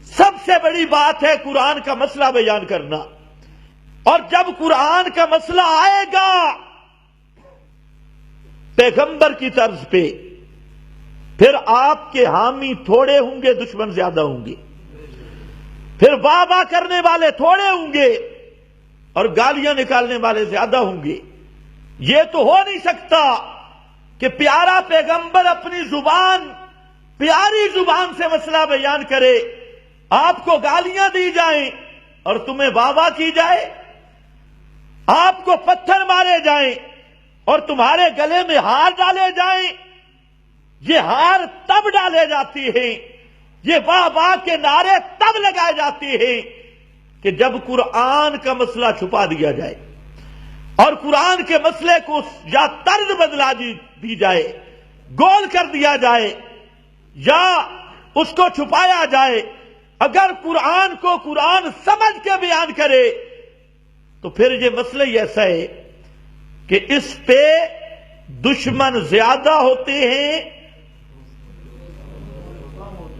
سب سے بڑی بات ہے قرآن کا مسئلہ بیان کرنا، اور جب قرآن کا مسئلہ آئے گا پیغمبر کی طرز پہ، پھر آپ کے حامی تھوڑے ہوں گے، دشمن زیادہ ہوں گے، پھر واہ واہ کرنے والے تھوڑے ہوں گے اور گالیاں نکالنے والے زیادہ ہوں گے۔ یہ تو ہو نہیں سکتا کہ پیارا پیغمبر اپنی زبان، پیاری زبان سے مسئلہ بیان کرے، آپ کو گالیاں دی جائیں اور تمہیں واہ واہ کی جائے، آپ کو پتھر مارے جائیں اور تمہارے گلے میں ہار ڈالے جائیں۔ یہ ہار تب ڈالے جاتی ہیں، یہ واہ واہ کے نعرے تب لگائے جاتے ہیں کہ جب قرآن کا مسئلہ چھپا دیا جائے اور قرآن کے مسئلے کو یا طرز بدلا دی جائے، گول کر دیا جائے یا اس کو چھپایا جائے۔ اگر قرآن کو قرآن سمجھ کے بیان کرے تو پھر یہ مسئلہ ہی ایسا ہے کہ اس پہ دشمن زیادہ ہوتے ہیں،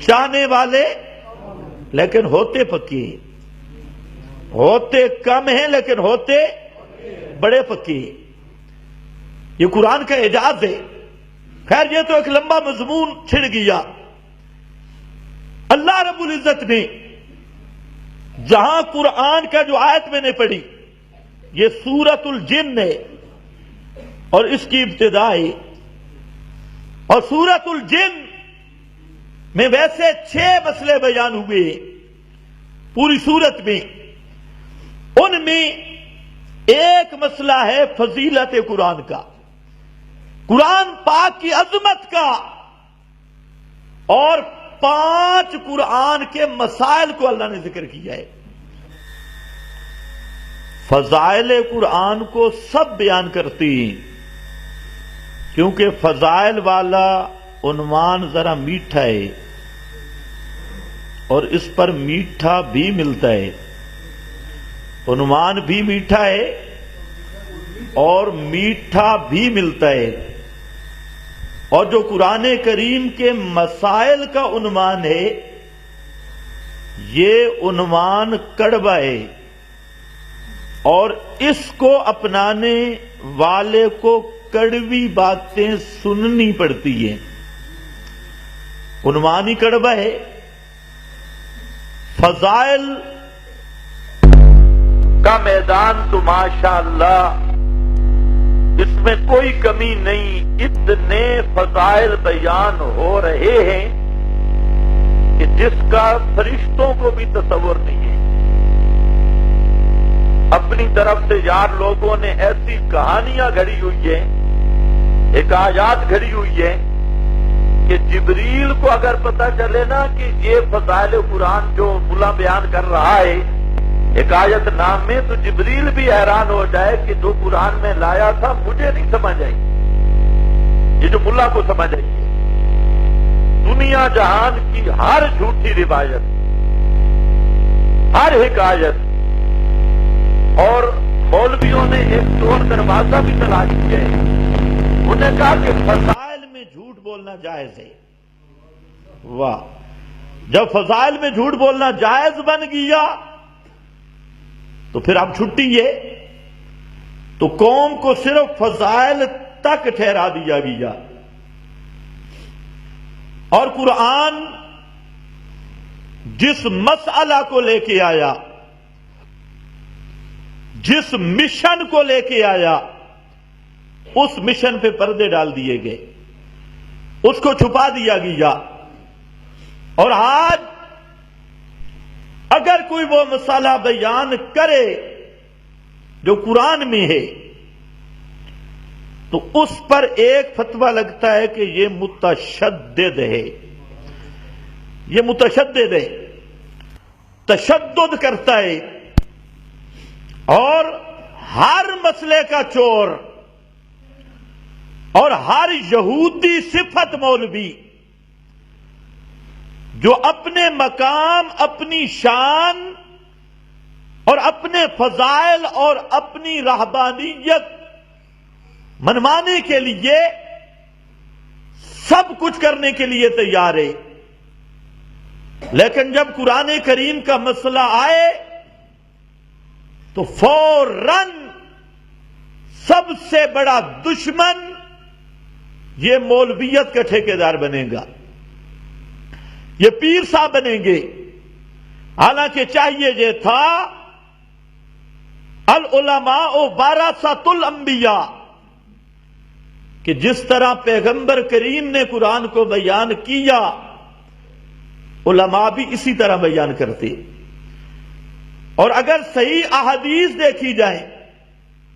چاہنے والے لیکن ہوتے پکے ہیں، ہوتے کم ہیں لیکن ہوتے بڑے پکے ہیں۔ یہ قرآن کا اعجاز ہے۔ خیر یہ تو ایک لمبا مضمون چھڑ گیا۔ اللہ رب العزت نے جہاں قرآن کا جو آیت میں نے پڑھی، یہ سورۃ الجن ہے اور اس کی ابتدا ہے، اور سورۃ الجن میں ویسے 6 مسئلے بیان ہوئے پوری سورت میں، ان میں ایک مسئلہ ہے فضیلت قرآن کا، قرآن پاک کی عظمت کا، اور 5 قرآن کے مسائل کو اللہ نے ذکر کیا ہے۔ فضائل قرآن کو سب بیان کرتی ہیں، کیونکہ فضائل والا عنوان ذرا میٹھا ہے اور اس پر میٹھا بھی ملتا ہے، عنوان بھی میٹھا ہے اور میٹھا بھی ملتا ہے۔ اور جو قرآن کریم کے مسائل کا عنوان ہے، یہ عنوان کڑوا ہے اور اس کو اپنانے والے کو کڑوی باتیں سننی پڑتی ہیں۔ عنوان ہی کڑوا ہے۔ فضائل کا میدان تو ماشاءاللہ اس میں کوئی کمی نہیں، اتنے فضائل بیان ہو رہے ہیں کہ جس کا فرشتوں کو بھی تصور نہیں ہے۔ اپنی طرف سے یار لوگوں نے ایسی کہانیاں گھڑی ہوئی ہیں، حکایات گھڑی ہوئی ہیں کہ جبریل کو اگر پتہ چلے نا کہ یہ فضائل قرآن جو ملا بیان کر رہا ہے حکایت نام میں، تو جبریل بھی حیران ہو جائے کہ جو قرآن میں لایا تھا مجھے نہیں سمجھ آئی، یہ جو ملا کو سمجھ آئی ہے۔ دنیا جہان کی ہر جھوٹی روایت، ہر حکایت، اور مولویوں نے ایک چور دروازہ بھی تلاش کیا ہے، انہیں کہا کہ فضائل میں جھوٹ بولنا جائز ہے۔ واہ، جب فضائل میں جھوٹ بولنا جائز بن گیا تو پھر اب چھٹی ہے، تو قوم کو صرف فضائل تک ٹھہرا دیا گیا، اور قرآن جس مسئلہ کو لے کے آیا، جس مشن کو لے کے آیا، اس مشن پہ پردے ڈال دیے گئے، اس کو چھپا دیا گیا۔ اور آج اگر کوئی وہ مسئلہ بیان کرے جو قرآن میں ہے تو اس پر ایک فتویٰ لگتا ہے کہ یہ متشدد ہے، یہ متشدد ہے، تشدد کرتا ہے، اور ہر مسئلے کا چور اور ہر یہودی صفت مولوی جو اپنے مقام، اپنی شان اور اپنے فضائل اور اپنی رہبانیت منوانے کے لیے سب کچھ کرنے کے لیے تیار ہے، لیکن جب قرآن کریم کا مسئلہ آئے تو فوراً سب سے بڑا دشمن یہ مولویت کا ٹھیکیدار بنے گا، یہ پیر صاحب بنیں گے۔ حالانکہ چاہیے یہ تھا العلماء ورثۃ الانبیاء، کہ جس طرح پیغمبر کریم نے قرآن کو بیان کیا علماء بھی اسی طرح بیان کرتے۔ اور اگر صحیح احادیث دیکھی جائیں،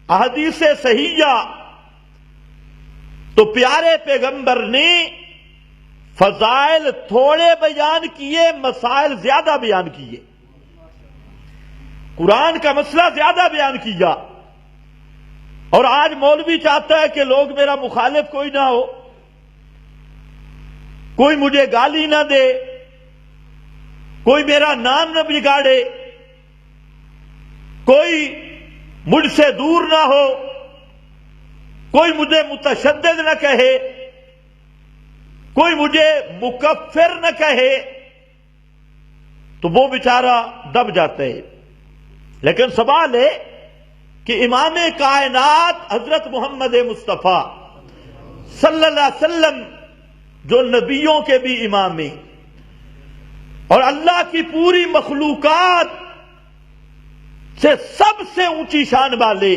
احادیث صحیحہ، تو پیارے پیغمبر نے فضائل تھوڑے بیان کیے، مسائل زیادہ بیان کیے، قرآن کا مسئلہ زیادہ بیان کیا۔ اور آج مولوی چاہتا ہے کہ لوگ میرا مخالف کوئی نہ ہو، کوئی مجھے گالی نہ دے، کوئی میرا نام نہ بگاڑے، کوئی مجھ سے دور نہ ہو، کوئی مجھے متشدد نہ کہے، کوئی مجھے مکفر نہ کہے، تو وہ بیچارہ دب جاتا ہے۔ لیکن سوال ہے کہ امام کائنات حضرت محمد مصطفیٰ صلی اللہ علیہ وسلم، جو نبیوں کے بھی امام ہیں اور اللہ کی پوری مخلوقات سے سب سے اونچی شان والے،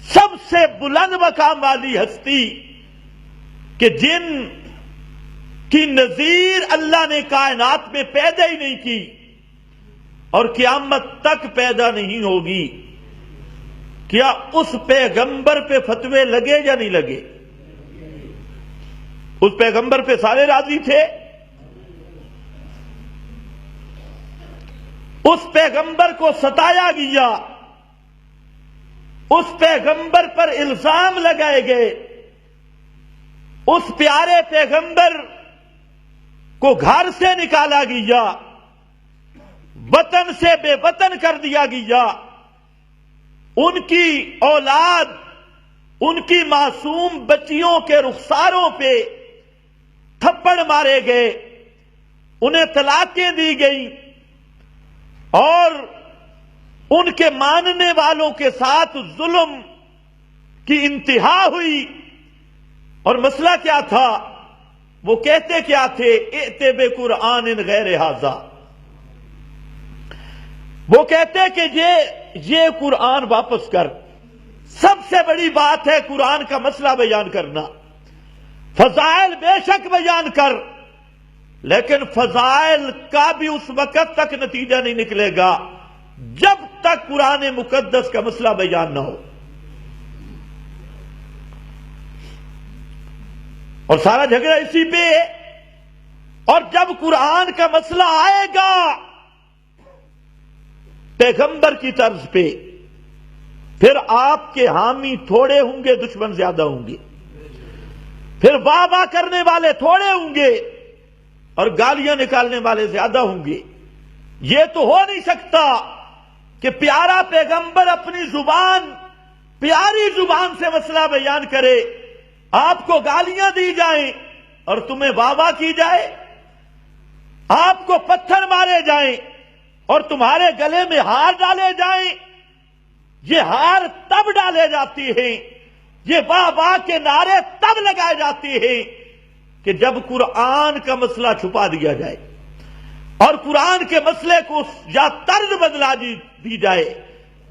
سب سے بلند مقام والی ہستی، کہ جن کی نظیر اللہ نے کائنات میں پیدا ہی نہیں کی اور قیامت تک پیدا نہیں ہوگی، کیا اس پیغمبر پہ فتوے لگے یا نہیں لگے؟ اس پیغمبر پہ سارے راضی تھے؟ اس پیغمبر کو ستایا گیا، اس پیغمبر پر الزام لگائے گئے، اس پیارے پیغمبر کو گھر سے نکالا گیا، وطن سے بے وطن کر دیا گیا، ان کی اولاد، ان کی معصوم بچیوں کے رخساروں پہ تھپڑ مارے گئے، انہیں طلاقیں دی گئیں، اور ان کے ماننے والوں کے ساتھ ظلم کی انتہا ہوئی۔ اور مسئلہ کیا تھا؟ وہ کہتے کیا تھے؟ ائت بقرآن غیر ھذا، وہ کہتے کہ یہ قرآن واپس کر۔ سب سے بڑی بات ہے قرآن کا مسئلہ بیان کرنا، فضائل بے شک بیان کر، لیکن فضائل کا بھی اس وقت تک نتیجہ نہیں نکلے گا جب تک قرآن مقدس کا مسئلہ بیان نہ ہو۔ اور سارا جھگڑا اسی پہ ہے۔ اور جب قرآن کا مسئلہ آئے گا پیغمبر کی طرز پہ، پھر آپ کے حامی تھوڑے ہوں گے، دشمن زیادہ ہوں گے، پھر واہ واہ کرنے والے تھوڑے ہوں گے اور گالیاں نکالنے والے زیادہ ہوں گے۔ یہ تو ہو نہیں سکتا کہ پیارا پیغمبر اپنی زبان، پیاری زبان سے مسئلہ بیان کرے، آپ کو گالیاں دی جائیں اور تمہیں واہ واہ کی جائے، آپ کو پتھر مارے جائیں اور تمہارے گلے میں ہار ڈالے جائیں۔ یہ ہار تب ڈالے جاتی ہیں، یہ واہ واہ کے نعرے تب لگائے جاتے ہیں کہ جب قرآن کا مسئلہ چھپا دیا جائے اور قرآن کے مسئلے کو یا طرز بدلا دی جائے،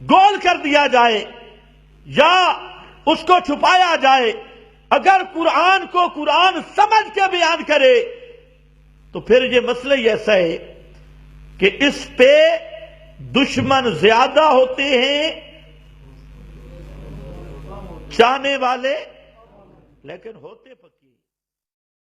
گول کر دیا جائے یا اس کو چھپایا جائے۔ اگر قرآن کو قرآن سمجھ کے بیان کرے تو پھر یہ مسئلہ ہی ایسا ہے کہ اس پہ دشمن زیادہ ہوتے ہیں، چاہنے والے لیکن ہوتے